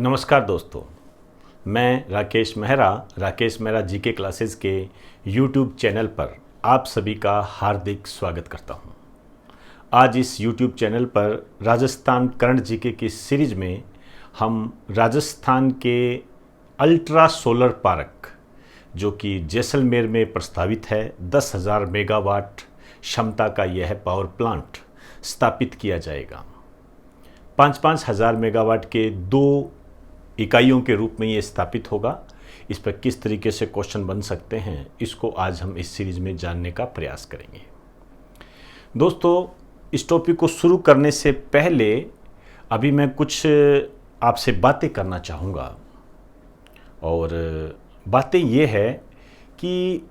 नमस्कार दोस्तों, मैं राकेश मेहरा जीके क्लासेस के यूट्यूब चैनल पर आप सभी का हार्दिक स्वागत करता हूं। आज इस यूट्यूब चैनल पर राजस्थान करंट जीके की सीरीज में हम राजस्थान के अल्ट्रा सोलर पार्क जो कि जैसलमेर में प्रस्तावित है 10,000 मेगावाट क्षमता का यह पावर प्लांट स्थापित किया जाएगा। 5-5 हज़ार मेगावाट के 2 इकाइयों के रूप में ये स्थापित होगा। इस पर किस तरीके से क्वेश्चन बन सकते हैं, इसको आज हम इस सीरीज में जानने का प्रयास करेंगे। दोस्तों, इस टॉपिक को शुरू करने से पहले अभी मैं कुछ आपसे बातें करना चाहूँगा। और बातें ये है कि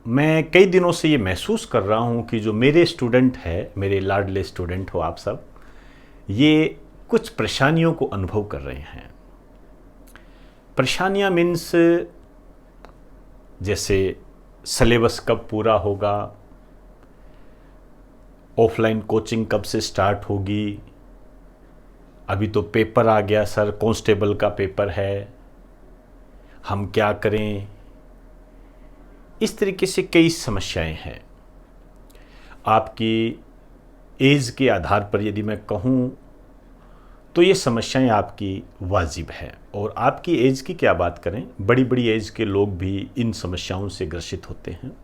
मैं कई दिनों से ये महसूस कर रहा हूँ कि जो मेरे स्टूडेंट हैं, मेरे लाडले स्टूडेंट हो आप सब, ये कुछ परेशानियों को अनुभव कर रहे हैं। परेशानियाँ मीन्स जैसे सिलेबस कब पूरा होगा, ऑफलाइन कोचिंग कब से स्टार्ट होगी, अभी तो पेपर आ गया सर, कांस्टेबल का पेपर है, हम क्या करें। इस तरीके से कई समस्याएं हैं। आपकी एज के आधार पर यदि मैं कहूँ तो ये समस्याएं आपकी वाजिब है। और आपकी एज की क्या बात करें, बड़ी बड़ी एज के लोग भी इन समस्याओं से ग्रसित होते हैं।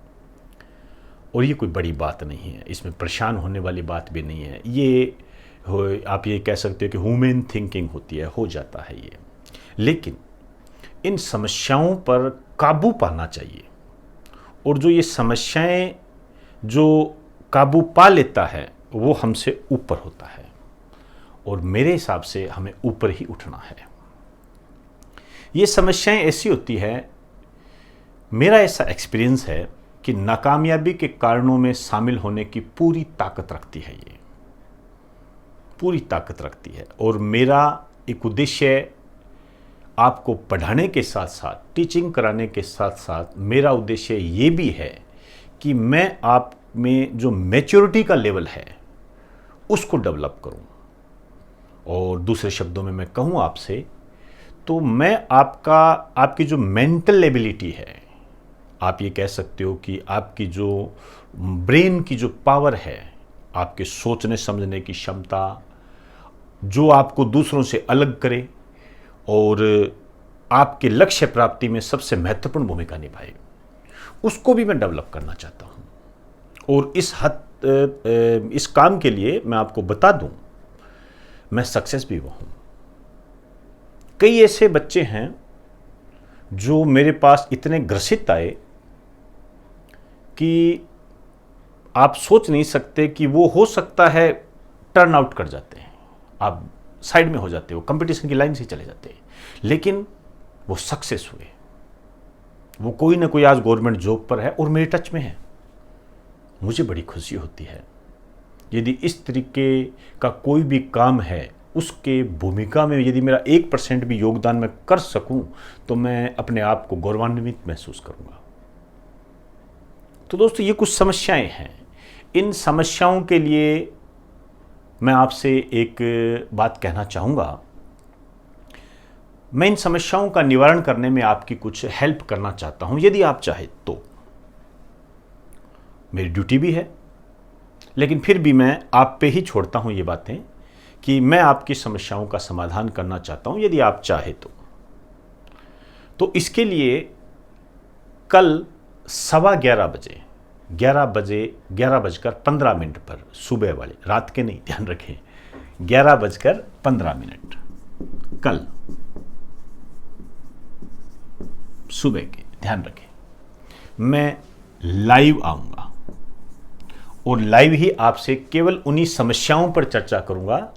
और ये कोई बड़ी बात नहीं है, इसमें परेशान होने वाली बात भी नहीं है। ये आप ये कह सकते हो कि ह्यूमन थिंकिंग होती है, हो जाता है ये। लेकिन इन समस्याओं पर काबू पाना चाहिए। और जो ये समस्याएं जो काबू पा लेता है वो हमसे ऊपर होता है। और मेरे हिसाब से हमें ऊपर ही उठना है। ये समस्याएं ऐसी होती है, मेरा ऐसा एक्सपीरियंस है कि नाकामयाबी के कारणों में शामिल होने की पूरी ताकत रखती है, ये पूरी ताकत रखती है। और मेरा एक उद्देश्य आपको पढ़ाने के साथ साथ, टीचिंग कराने के साथ साथ, मेरा उद्देश्य ये भी है कि मैं आप में जो मैच्योरिटी का लेवल है उसको डेवलप करूं। और दूसरे शब्दों में मैं कहूं आपसे, तो मैं आपकी जो मेंटल एबिलिटी है, आप ये कह सकते हो कि आपकी जो ब्रेन की जो पावर है, आपके सोचने समझने की क्षमता, जो आपको दूसरों से अलग करे और आपके लक्ष्य प्राप्ति में सबसे महत्वपूर्ण भूमिका निभाए, उसको भी मैं डेवलप करना चाहता हूं। और इस काम के लिए मैं आपको बता दूं, मैं सक्सेस भी हुआ हूं। कई ऐसे बच्चे हैं जो मेरे पास इतने ग्रसित आए कि आप सोच नहीं सकते कि वो हो सकता है टर्न आउट कर जाते हैं, आप साइड में हो जाते हो, कंपटीशन की लाइन से चले जाते हैं। लेकिन वो सक्सेस हुए, वो कोई ना कोई आज गवर्नमेंट जॉब पर है और मेरे टच में है। मुझे बड़ी खुशी होती है यदि इस तरीके का कोई भी काम है, उसके भूमिका में यदि मेरा 1% भी योगदान मैं कर सकूं तो मैं अपने आप को गौरवान्वित महसूस करूंगा। तो दोस्तों, ये कुछ समस्याएं हैं। इन समस्याओं के लिए मैं आपसे एक बात कहना चाहूँगा। मैं इन समस्याओं का निवारण करने में आपकी कुछ हेल्प करना चाहता हूँ, यदि आप चाहे तो। मेरी ड्यूटी भी है, लेकिन फिर भी मैं आप पे ही छोड़ता हूँ ये बातें कि मैं आपकी समस्याओं का समाधान करना चाहता हूँ, यदि आप चाहे तो इसके लिए कल 11:15 बजे 11:15 पर, सुबह वाले, रात के नहीं, ध्यान रखें, 11:15 कल सुबह के, ध्यान रखें, मैं लाइव आऊंगा। और लाइव ही आपसे केवल उन्हीं समस्याओं पर चर्चा करूंगा,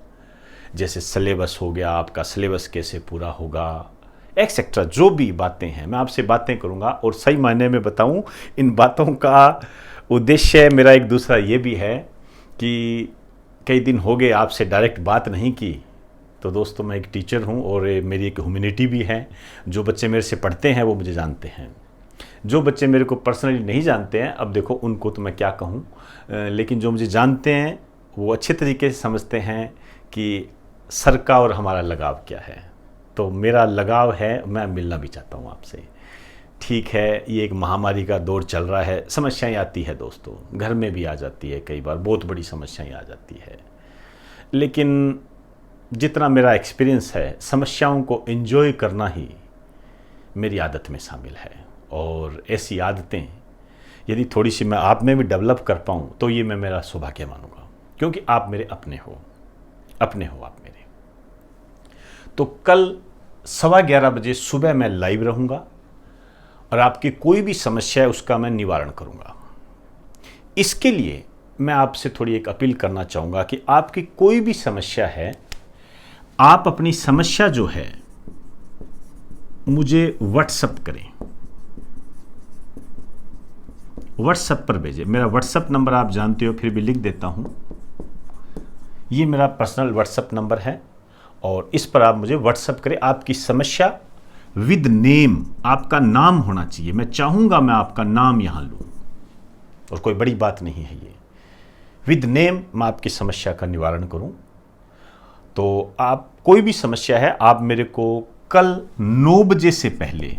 जैसे सिलेबस हो गया, आपका सिलेबस कैसे पूरा होगा, एक्सेट्रा, जो भी बातें हैं मैं आपसे बातें करूंगा। और सही मायने में बताऊं, इन बातों का उद्देश्य मेरा एक दूसरा ये भी है कि कई दिन हो गए आपसे डायरेक्ट बात नहीं की। तो दोस्तों, मैं एक टीचर हूं और मेरी एक ह्यूमैनिटी भी है। जो बच्चे मेरे से पढ़ते हैं वो मुझे जानते हैं, जो बच्चे मेरे को पर्सनली नहीं जानते हैं, अब देखो उनको तो मैं क्या कहूँ, लेकिन जो मुझे जानते हैं वो अच्छे तरीके से समझते हैं कि सर का और हमारा लगाव क्या है। तो मेरा लगाव है, मैं मिलना भी चाहता हूँ आपसे। ठीक है, ये एक महामारी का दौर चल रहा है, समस्याएं आती है दोस्तों, घर में भी आ जाती है, कई बार बहुत बड़ी समस्याएं आ जाती है। लेकिन जितना मेरा एक्सपीरियंस है, समस्याओं को एंजॉय करना ही मेरी आदत में शामिल है। और ऐसी आदतें यदि थोड़ी सी मैं आप में भी डेवलप कर पाऊँ तो ये मैं मेरा सौभाग्य मानूंगा, क्योंकि आप मेरे अपने हो आप मेरे। तो कल 11:15 बजे सुबह मैं लाइव रहूँगा और आपकी कोई भी समस्या है उसका मैं निवारण करूँगा। इसके लिए मैं आपसे थोड़ी एक अपील करना चाहूँगा कि आपकी कोई भी समस्या है, आप अपनी समस्या जो है मुझे व्हाट्सएप करें, व्हाट्सएप पर भेजें। मेरा व्हाट्सएप नंबर आप जानते हो, फिर भी लिख देता हूं। ये मेरा पर्सनल व्हाट्सएप नंबर है और इस पर आप मुझे व्हाट्सएप करें आपकी समस्या विद नेम, आपका नाम होना चाहिए। मैं चाहूंगा मैं आपका नाम यहां लूं, और कोई बड़ी बात नहीं है ये। विद नेम मैं आपकी समस्या का निवारण करूं। तो आप कोई भी समस्या है, आप मेरे को कल 9 बजे से पहले,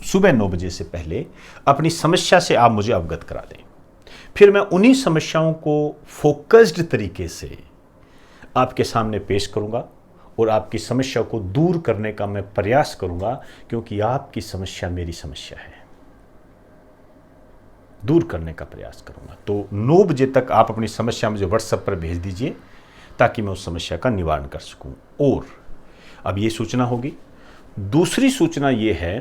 सुबह 9 बजे से पहले अपनी समस्या से आप मुझे अवगत करा दें। फिर मैं उन्हीं समस्याओं को फोकस्ड तरीके से आपके सामने पेश करूंगा और आपकी समस्या को दूर करने का मैं प्रयास करूंगा, क्योंकि आपकी समस्या मेरी समस्या है। दूर करने का प्रयास करूंगा। तो 9 बजे तक आप अपनी समस्या मुझे व्हाट्सएप पर भेज दीजिए ताकि मैं उस समस्या का निवारण कर सकूं। और अब ये सूचना होगी। दूसरी सूचना ये है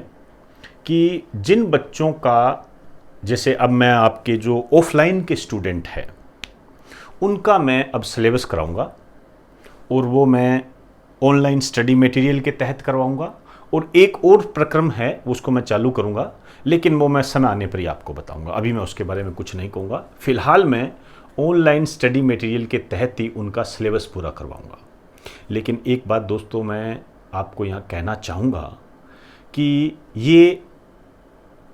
कि जिन बच्चों का, जैसे अब मैं आपके जो ऑफलाइन के स्टूडेंट हैं उनका मैं अब सिलेबस कराऊंगा और वो मैं ऑनलाइन स्टडी मटेरियल के तहत करवाऊंगा। और एक और प्रक्रम है उसको मैं चालू करूंगा, लेकिन वो मैं समय आने पर ही आपको बताऊंगा। अभी मैं उसके बारे में कुछ नहीं कहूँगा। फिलहाल मैं ऑनलाइन स्टडी मटेरियल के तहत ही उनका सिलेबस पूरा करवाऊंगा। लेकिन एक बात दोस्तों मैं आपको यहाँ कहना चाहूँगा कि ये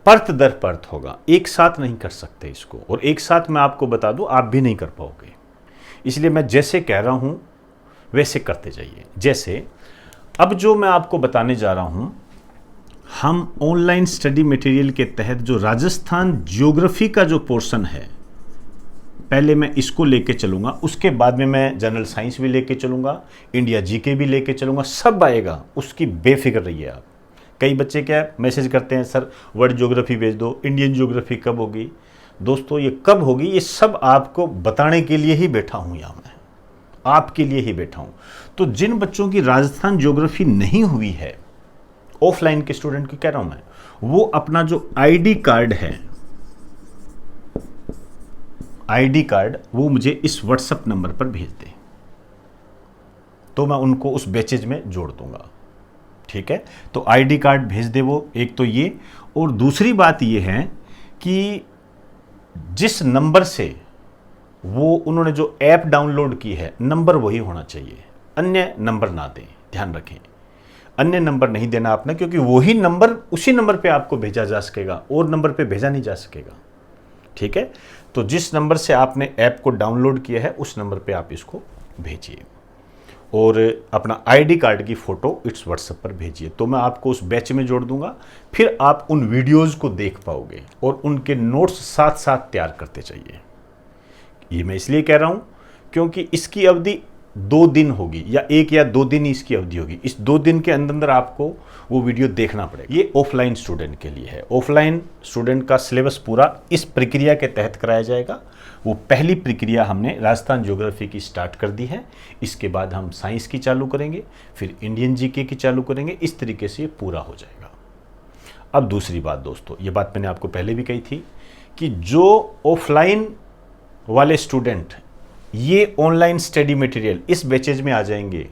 परत दर परत होगा, एक साथ नहीं कर सकते इसको। और एक साथ मैं आपको बता दूं आप भी नहीं कर पाओगे। इसलिए मैं जैसे कह रहा हूं वैसे करते जाइए। जैसे अब जो मैं आपको बताने जा रहा हूं, हम ऑनलाइन स्टडी मटेरियल के तहत जो राजस्थान ज्योग्राफी का जो पोर्शन है, पहले मैं इसको लेके चलूंगा, उसके बाद में मैं जनरल साइंस भी लेके चलूंगा, इंडिया जीके भी लेके चलूंगा, सब आएगा, उसकी बेफिक्र रहिए आप। कई बच्चे क्या मैसेज करते हैं, सर वर्ल्ड ज्योग्राफी भेज दो, इंडियन ज्योग्राफी कब होगी। दोस्तों ये कब होगी ये सब आपको बताने के लिए ही बैठा हूं, यहाँ मैं आपके लिए ही बैठा हूं। तो जिन बच्चों की राजस्थान ज्योग्राफी नहीं हुई है, ऑफलाइन के स्टूडेंट की कह रहा हूं मैं, वो अपना जो आईडी कार्ड है, आईडी कार्ड वो मुझे इस व्हाट्सएप नंबर पर भेज दें, तो मैं उनको उस बैचेज में जोड़ दूंगा। ठीक है, तो आईडी कार्ड भेज दे वो, एक तो ये। और दूसरी बात ये है कि जिस नंबर से वो उन्होंने जो ऐप डाउनलोड की है, नंबर वही होना चाहिए, अन्य नंबर ना दें, ध्यान रखें। अन्य नंबर नहीं देना आपने, क्योंकि वही नंबर उसी नंबर पे आपको भेजा जा सकेगा और नंबर पे भेजा नहीं जा सकेगा। ठीक है, तो जिस नंबर से आपने ऐप को डाउनलोड किया है उस नंबर पे आप इसको भेजिए और अपना आईडी कार्ड की फ़ोटो इस व्हाट्सएप पर भेजिए, तो मैं आपको उस बैच में जोड़ दूंगा। फिर आप उन वीडियोज़ को देख पाओगे और उनके नोट्स साथ साथ तैयार करते चाहिए। ये मैं इसलिए कह रहा हूँ क्योंकि इसकी अवधि 2 दिन होगी, या 1 या 2 दिन ही इसकी अवधि होगी। इस 2 दिन के अंदर आपको वो वीडियो देखना पड़ेगा। ये ऑफलाइन स्टूडेंट के लिए है। ऑफलाइन स्टूडेंट का सिलेबस पूरा इस प्रक्रिया के तहत कराया जाएगा। वो पहली प्रक्रिया हमने राजस्थान ज्योग्राफी की स्टार्ट कर दी है, इसके बाद हम साइंस की चालू करेंगे, फिर इंडियन जीके की चालू करेंगे। इस तरीके से ये पूरा हो जाएगा। अब दूसरी बात दोस्तों, ये बात मैंने आपको पहले भी कही थी कि जो ऑफलाइन वाले स्टूडेंट ये ऑनलाइन स्टडी मटेरियल इस बैचेज में आ जाएंगे,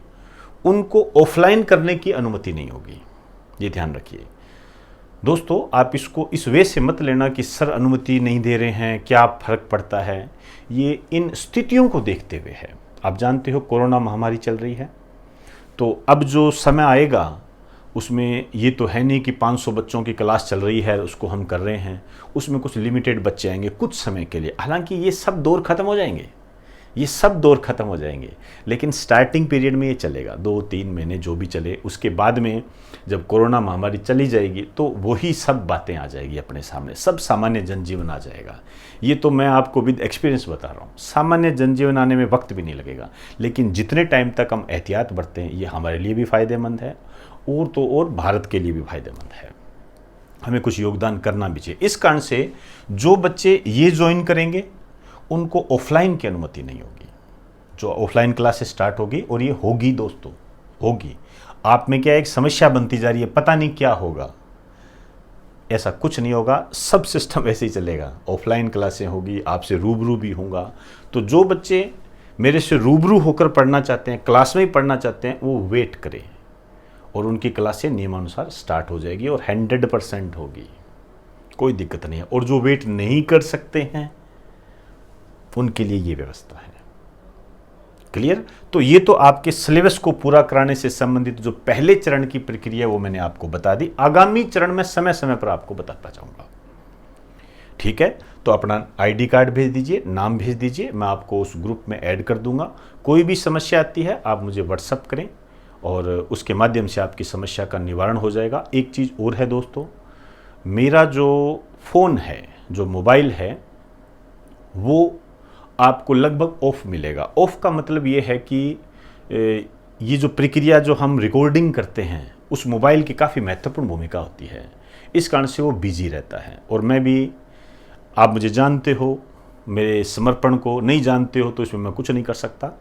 उनको ऑफलाइन करने की अनुमति नहीं होगी। ये ध्यान रखिए दोस्तों। आप इसको इस वे से मत लेना कि सर अनुमति नहीं दे रहे हैं, क्या फ़र्क पड़ता है। ये इन स्थितियों को देखते हुए है। आप जानते हो कोरोना महामारी चल रही है, तो अब जो समय आएगा उसमें ये तो है नहीं कि 500 बच्चों की क्लास चल रही है उसको हम कर रहे हैं, उसमें कुछ लिमिटेड बच्चे आएंगे कुछ समय के लिए। हालांकि ये सब दौर ख़त्म हो जाएंगे, ये सब दौर ख़त्म हो जाएंगे। लेकिन स्टार्टिंग पीरियड में ये चलेगा, 2-3 महीने जो भी चले। उसके बाद में जब कोरोना महामारी चली जाएगी तो वही सब बातें आ जाएगी अपने सामने, सब सामान्य जनजीवन आ जाएगा। ये तो मैं आपको विद एक्सपीरियंस बता रहा हूँ। सामान्य जनजीवन आने में वक्त भी नहीं लगेगा, लेकिन जितने टाइम तक हम एहतियात बरतें ये हमारे लिए भी फ़ायदेमंद है और तो और भारत के लिए भी फ़ायदेमंद है। हमें कुछ योगदान करना भी चाहिए। इस कारण से जो बच्चे ये ज्वाइन करेंगे उनको ऑफलाइन की अनुमति नहीं होगी। जो ऑफलाइन क्लासेस स्टार्ट होगी, और ये होगी दोस्तों, होगी। आप में क्या एक समस्या बनती जा रही है, पता नहीं क्या होगा, ऐसा कुछ नहीं होगा। सब सिस्टम ऐसे ही चलेगा। ऑफलाइन क्लासें होगी, आपसे रूबरू भी होगा। तो जो बच्चे मेरे से रूबरू होकर पढ़ना चाहते हैं, क्लास में ही पढ़ना चाहते हैं, वो वेट करें और उनकी क्लासें नियमानुसार स्टार्ट हो जाएगी और 100% होगी, कोई दिक्कत नहीं है। और जो वेट नहीं कर सकते हैं उनके लिए ये व्यवस्था है। क्लियर? तो ये तो आपके सिलेबस को पूरा कराने से संबंधित जो पहले चरण की प्रक्रिया वो मैंने आपको बता दी। आगामी चरण में समय समय पर आपको बताता जाऊंगा। ठीक है? तो अपना आईडी कार्ड भेज दीजिए, नाम भेज दीजिए, मैं आपको उस ग्रुप में ऐड कर दूंगा। कोई भी समस्या आती है आप मुझे व्हाट्सअप करें और उसके माध्यम से आपकी समस्या का निवारण हो जाएगा। एक चीज़ और है दोस्तों, मेरा जो फ़ोन है, जो मोबाइल है, वो आपको लगभग ऑफ मिलेगा। ऑफ का मतलब ये है कि ये जो प्रक्रिया जो हम रिकॉर्डिंग करते हैं उस मोबाइल की काफ़ी महत्वपूर्ण भूमिका होती है। इस कारण से वो बिजी रहता है। और मैं भी, आप मुझे जानते हो, मेरे समर्पण को नहीं जानते हो तो इसमें मैं कुछ नहीं कर सकता।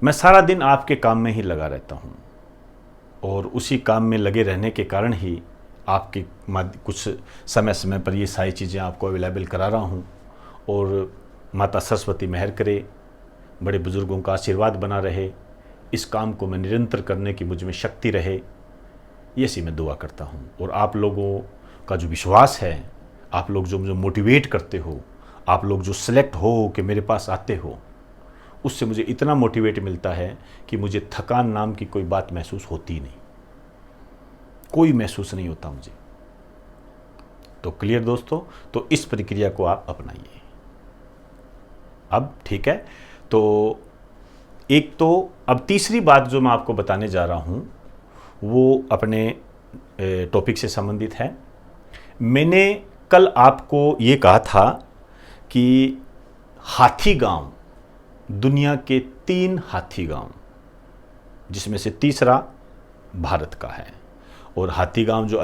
मैं सारा दिन आपके काम में ही लगा रहता हूँ और उसी काम में लगे रहने के कारण ही आपके कुछ समय समय पर ये सारी चीज़ें आपको अवेलेबल करा रहा हूँ। और माता सरस्वती मेहर करे, बड़े बुजुर्गों का आशीर्वाद बना रहे, इस काम को मैं निरंतर करने की मुझ में शक्ति रहे, ये सी मैं दुआ करता हूँ। और आप लोगों का जो विश्वास है, आप लोग जो मुझे मोटिवेट करते हो, आप लोग जो सिलेक्ट हो कि मेरे पास आते हो, उससे मुझे इतना मोटिवेट मिलता है कि मुझे थकान नाम की कोई बात महसूस होती नहीं, कोई महसूस नहीं होता मुझे। तो क्लियर दोस्तों? तो इस प्रक्रिया को आप अपनाइए अब। ठीक है? तो एक तो अब तीसरी बात जो मैं आपको बताने जा रहा हूं वो अपने टॉपिक से संबंधित है। मैंने कल आपको ये कहा था कि हाथी गांव, दुनिया के 3 हाथी गांव, जिसमें से तीसरा भारत का है। और हाथी गांव जो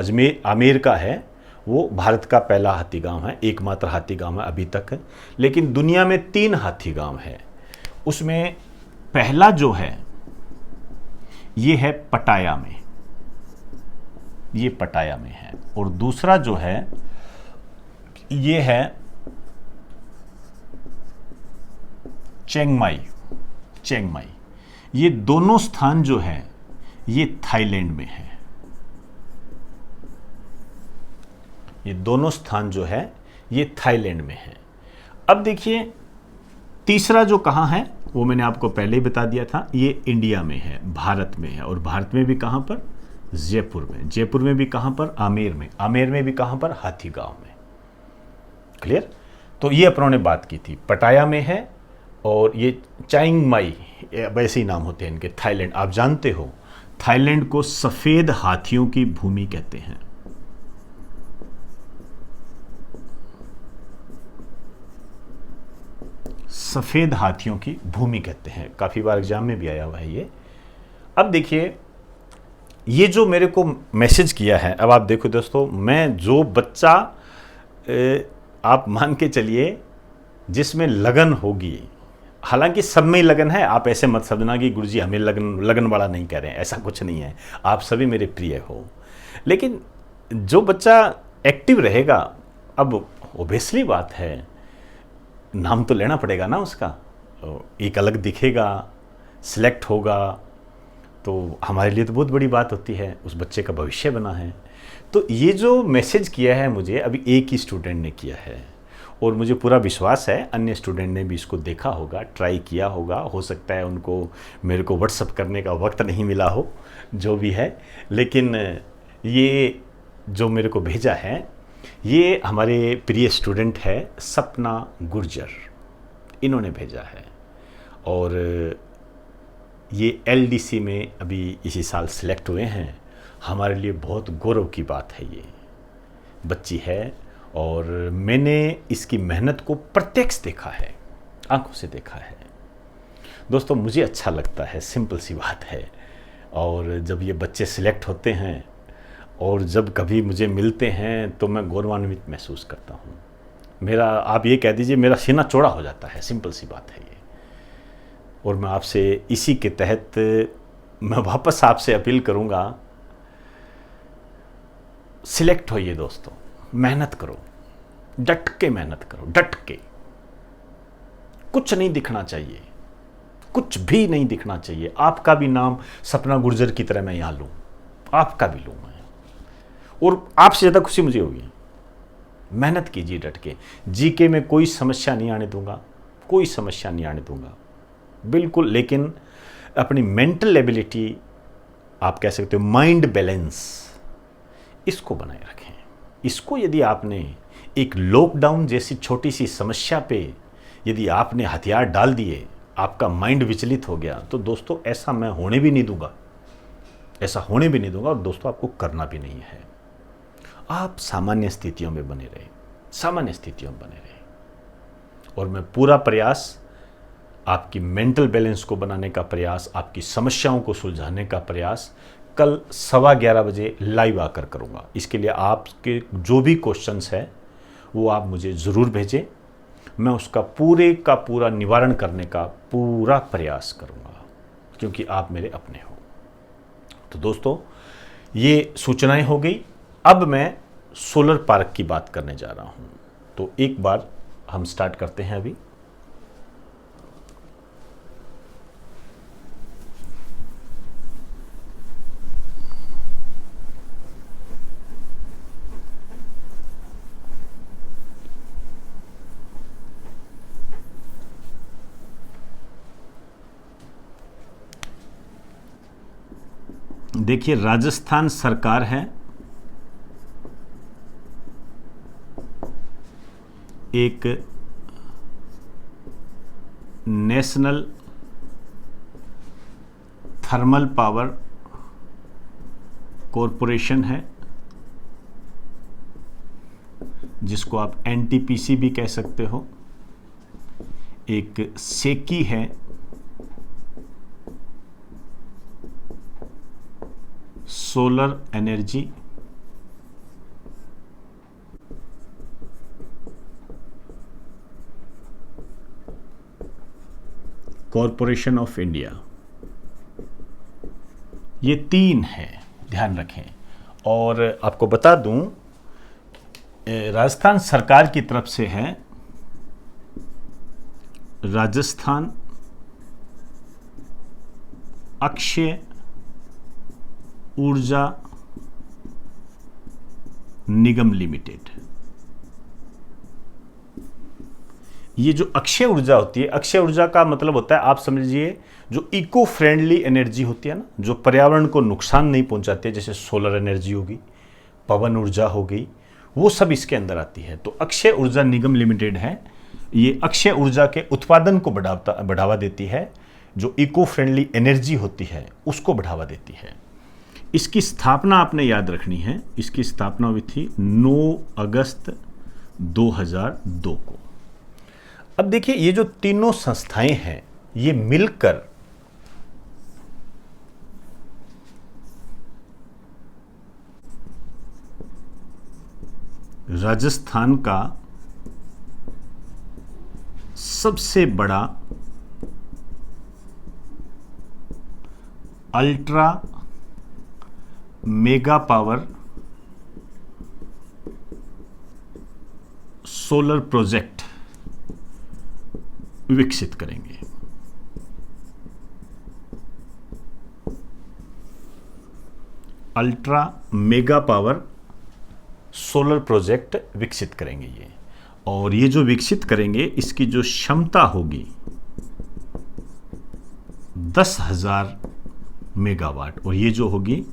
आमेर का है वो भारत का पहला हाथी गांव है, एकमात्र हाथी गांव है अभी तक है। लेकिन दुनिया में 3 हाथी गांव है। उसमें पहला जो है ये है पटाया में, ये पटाया में है। और दूसरा जो है ये है चिंग माई, चिंग माई। ये दोनों स्थान जो है ये थाईलैंड में है। ये दोनों स्थान जो है ये थाईलैंड में है। अब देखिए तीसरा जो कहाँ है वो मैंने आपको पहले ही बता दिया था, ये इंडिया में है, भारत में है। और भारत में भी कहाँ पर? जयपुर में। जयपुर में भी कहाँ पर? आमेर में। आमेर में भी कहाँ पर? हाथी गांव में। क्लियर? तो ये अपनों ने बात की थी, पटाया में है। और ये चिंग माई, वैसे ही नाम होते हैं इनके, थाईलैंड। आप जानते हो थाईलैंड को सफ़ेद हाथियों की भूमि कहते हैं। सफ़ेद हाथियों की भूमि कहते हैं, काफ़ी बार एग्जाम में भी आया हुआ है ये। अब देखिए ये जो मेरे को मैसेज किया है, अब आप देखो दोस्तों, मैं जो बच्चा आप मान के चलिए जिसमें लगन होगी, हालांकि सब में ही लगन है, आप ऐसे मत समझना कि गुरुजी हमें लगन वाला नहीं कह रहे हैं, ऐसा कुछ नहीं है। आप सभी मेरे प्रिय हो। लेकिन जो बच्चा एक्टिव रहेगा, अब ओबियसली बात है, नाम तो लेना पड़ेगा ना उसका, एक अलग दिखेगा, सिलेक्ट होगा, तो हमारे लिए तो बहुत बड़ी बात होती है, उस बच्चे का भविष्य बना है। तो ये जो मैसेज किया है मुझे, अभी एक ही स्टूडेंट ने किया है और मुझे पूरा विश्वास है अन्य स्टूडेंट ने भी इसको देखा होगा, ट्राई किया होगा। हो सकता है उनको मेरे को व्हाट्सअप करने का वक्त नहीं मिला हो, जो भी है। लेकिन ये जो मेरे को भेजा है ये हमारे प्रिय स्टूडेंट है सपना गुर्जर, इन्होंने भेजा है। और ये एलडीसी में अभी इसी साल सिलेक्ट हुए हैं। हमारे लिए बहुत गौरव की बात है। ये बच्ची है और मैंने इसकी मेहनत को प्रत्यक्ष देखा है, आंखों से देखा है। दोस्तों मुझे अच्छा लगता है, सिंपल सी बात है। और जब ये बच्चे सिलेक्ट होते हैं और जब कभी मुझे मिलते हैं तो मैं गौरवान्वित महसूस करता हूँ। मेरा, आप ये कह दीजिए, मेरा सीना चौड़ा हो जाता है, सिंपल सी बात है ये। और मैं आपसे इसी के तहत मैं वापस आपसे अपील करूँगा, सिलेक्ट होइए दोस्तों, मेहनत करो, डट के मेहनत करो, डट के। कुछ नहीं दिखना चाहिए, कुछ भी नहीं दिखना चाहिए। आपका भी नाम सपना गुर्जर की तरह मैं यहाँ लूँ, आपका भी लूँ मैं, और आपसे ज़्यादा खुशी मुझे होगी। मेहनत कीजिए डट के। जीके में कोई समस्या नहीं आने दूंगा, कोई समस्या नहीं आने दूंगा बिल्कुल। लेकिन अपनी मेंटल एबिलिटी, आप कह सकते हो माइंड बैलेंस, इसको बनाए रखें। इसको यदि आपने एक लॉकडाउन जैसी छोटी सी समस्या पे यदि आपने हथियार डाल दिए, आपका माइंड विचलित हो गया, तो दोस्तों ऐसा मैं होने भी नहीं दूंगा, ऐसा होने भी नहीं दूंगा। और दोस्तों आपको करना भी नहीं है। आप सामान्य स्थितियों में बने रहे, सामान्य स्थितियों में बने रहे। और मैं पूरा प्रयास, आपकी मेंटल बैलेंस को बनाने का प्रयास, आपकी समस्याओं को सुलझाने का प्रयास कल 11:15 बजे लाइव आकर करूँगा। इसके लिए आपके जो भी क्वेश्चंस हैं वो आप मुझे ज़रूर भेजें, मैं उसका पूरे का पूरा निवारण करने का पूरा प्रयास करूँगा, क्योंकि आप मेरे अपने हो। तो दोस्तों ये सूचनाएं हो गई। अब मैं सोलर पार्क की बात करने जा रहा हूँ। तो एक बार हम स्टार्ट करते हैं अभी। देखिए, राजस्थान सरकार है, एक नेशनल थर्मल पावर कॉरपोरेशन है, जिसको आप एनटीपीसी भी कह सकते हो। एक सेकी है, solar energy corporation of India. ये 3 है, ध्यान रखें। और आपको बता दूं, राजस्थान सरकार की तरफ से है राजस्थान अक्षय ऊर्जा निगम लिमिटेड। ये जो अक्षय ऊर्जा होती है, अक्षय ऊर्जा का मतलब होता है, आप समझ लीजिए, जो इको फ्रेंडली एनर्जी होती है ना, जो पर्यावरण को नुकसान नहीं पहुंचाती है, जैसे सोलर एनर्जी होगी, पवन ऊर्जा हो गई, वो सब इसके अंदर आती है। तो अक्षय ऊर्जा निगम लिमिटेड है, ये अक्षय ऊर्जा के उत्पादन को बढ़ावा देती है, जो इको फ्रेंडली एनर्जी होती है उसको बढ़ावा देती है। इसकी स्थापना आपने याद रखनी है, इसकी स्थापना हुई थी 9 अगस्त 2002 को। अब देखिए, ये जो तीनों संस्थाएं हैं, ये मिलकर राजस्थान का सबसे बड़ा ultra mega power solar project विकसित करेंगे। Ultra mega power solar project विकसित करेंगे ये। और ये जो विकसित करेंगे, इसकी जो क्षमता होगी 10,000 मेगावाट, और ये जो होगी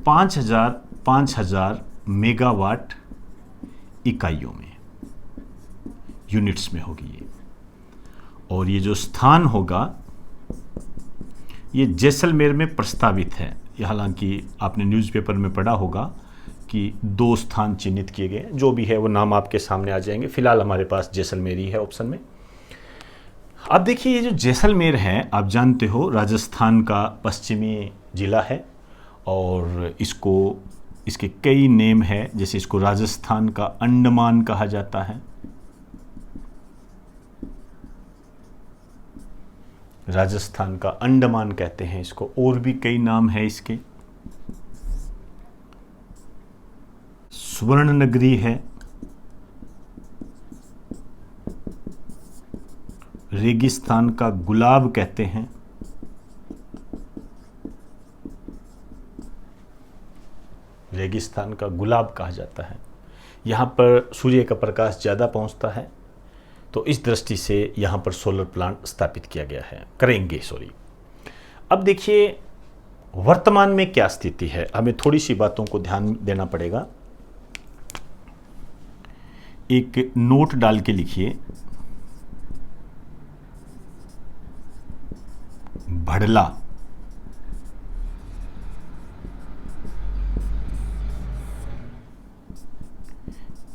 5,000 मेगावाट इकाइयों में, यूनिट्स में होगी ये। और ये जो स्थान होगा ये जैसलमेर में प्रस्तावित है। ये हालांकि आपने न्यूज़पेपर में पढ़ा होगा कि 2 स्थान चिन्हित किए गए हैं, जो भी है वो नाम आपके सामने आ जाएंगे। फिलहाल हमारे पास जैसलमेर ही है ऑप्शन में। अब देखिए, ये जो जैसलमेर है, आप जानते हो राजस्थान का पश्चिमी जिला है और इसके कई नेम है। जैसे इसको राजस्थान का अंडमान कहा जाता है, राजस्थान का अंडमान कहते हैं इसको, और भी कई नाम है इसके। स्वर्ण नगरी है, रेगिस्तान का गुलाब कहते हैं, रेगिस्तान का गुलाब कहा जाता है। यहाँ पर सूर्य का प्रकाश ज़्यादा पहुँचता है, तो इस दृष्टि से यहाँ पर सोलर प्लांट स्थापित किया गया है, अब देखिए वर्तमान में क्या स्थिति है, हमें थोड़ी सी बातों को ध्यान देना पड़ेगा। एक नोट डाल के लिखिए, भड़ला।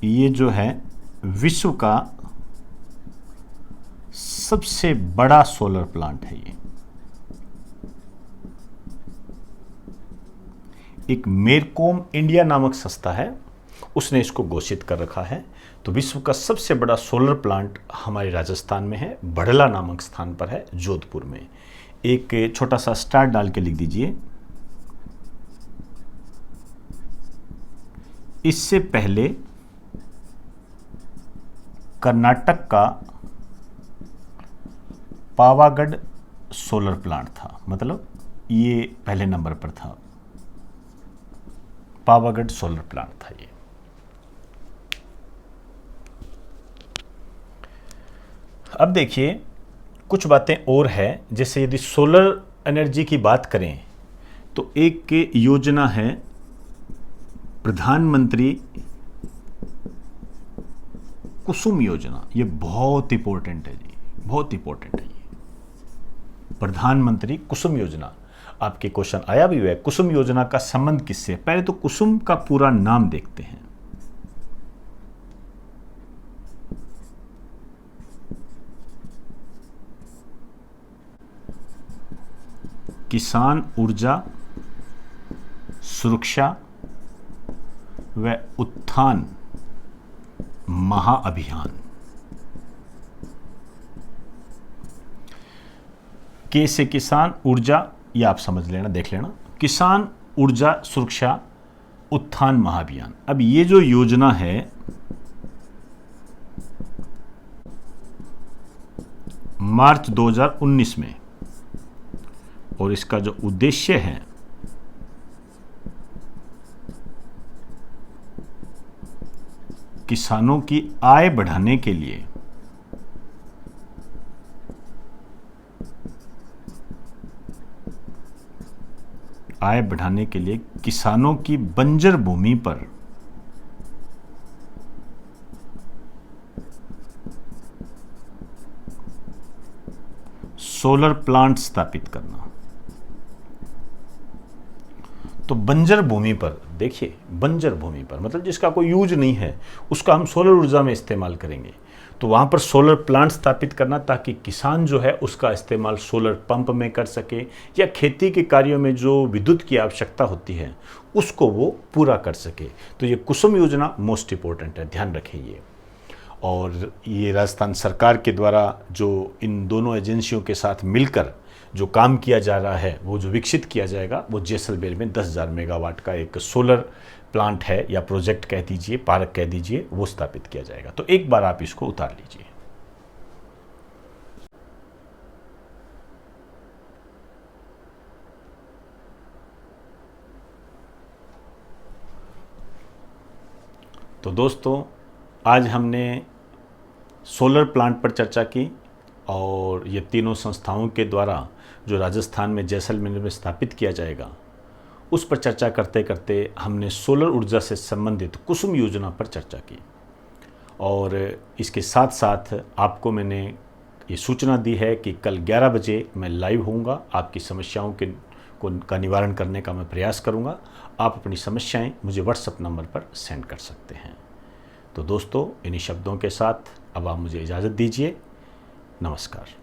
ये जो है विश्व का सबसे बड़ा सोलर प्लांट है। ये एक मेरकॉम इंडिया नामक संस्था है, उसने इसको घोषित कर रखा है। तो विश्व का सबसे बड़ा सोलर प्लांट हमारे राजस्थान में है, भड़ला नामक स्थान पर है, जोधपुर में। एक छोटा सा स्टार डाल के लिख दीजिए। इससे पहले कर्नाटक का पावागढ़ सोलर प्लांट था, मतलब ये पहले नंबर पर था, पावागढ़ सोलर प्लांट था ये। अब देखिए कुछ बातें और है, जैसे यदि सोलर एनर्जी की बात करें तो एक योजना है प्रधानमंत्री कुसुम योजना। ये बहुत इंपॉर्टेंट है जी, बहुत इंपॉर्टेंट है ये प्रधानमंत्री कुसुम योजना। आपके क्वेश्चन आया भी हुआ है, कुसुम योजना का संबंध किससे? पहले तो कुसुम का पूरा नाम देखते हैं। किसान ऊर्जा सुरक्षा व उत्थान महाअभियान। के से किसान, ऊर्जा, ये आप समझ लेना, देख लेना, किसान ऊर्जा सुरक्षा उत्थान महाअभियान। अब ये जो योजना है मार्च 2019 में, और इसका जो उद्देश्य है किसानों की आय बढ़ाने के लिए किसानों की बंजर भूमि पर सोलर प्लांट स्थापित करना। तो बंजर भूमि पर, देखिए बंजर भूमि पर मतलब जिसका कोई यूज नहीं है, उसका हम सोलर ऊर्जा में इस्तेमाल करेंगे। तो वहाँ पर सोलर प्लांट स्थापित करना ताकि किसान जो है उसका इस्तेमाल सोलर पंप में कर सके, या खेती के कार्यों में जो विद्युत की आवश्यकता होती है उसको वो पूरा कर सके। तो ये कुसुम योजना मोस्ट इंपॉर्टेंट है, ध्यान रखें ये। और ये राजस्थान सरकार के द्वारा जो इन दोनों एजेंसियों के साथ मिलकर जो काम किया जा रहा है, वो जो विकसित किया जाएगा, वो जैसलमेर में 10,000 मेगावाट का एक सोलर प्लांट है, या प्रोजेक्ट कह दीजिए, पार्क कह दीजिए, वो स्थापित किया जाएगा। तो एक बार आप इसको उतार लीजिए। तो दोस्तों, आज हमने सोलर प्लांट पर चर्चा की, और ये तीनों संस्थाओं के द्वारा जो राजस्थान में जैसलमेर में स्थापित किया जाएगा उस पर चर्चा करते करते हमने सोलर ऊर्जा से संबंधित कुसुम योजना पर चर्चा की। और इसके साथ साथ आपको मैंने ये सूचना दी है कि कल 11 बजे मैं लाइव होऊंगा। आपकी समस्याओं का निवारण करने का मैं प्रयास करूंगा। आप अपनी समस्याएं मुझे व्हाट्सएप नंबर पर सेंड कर सकते हैं। तो दोस्तों, इन्हीं शब्दों के साथ अब आप मुझे इजाज़त दीजिए। नमस्कार।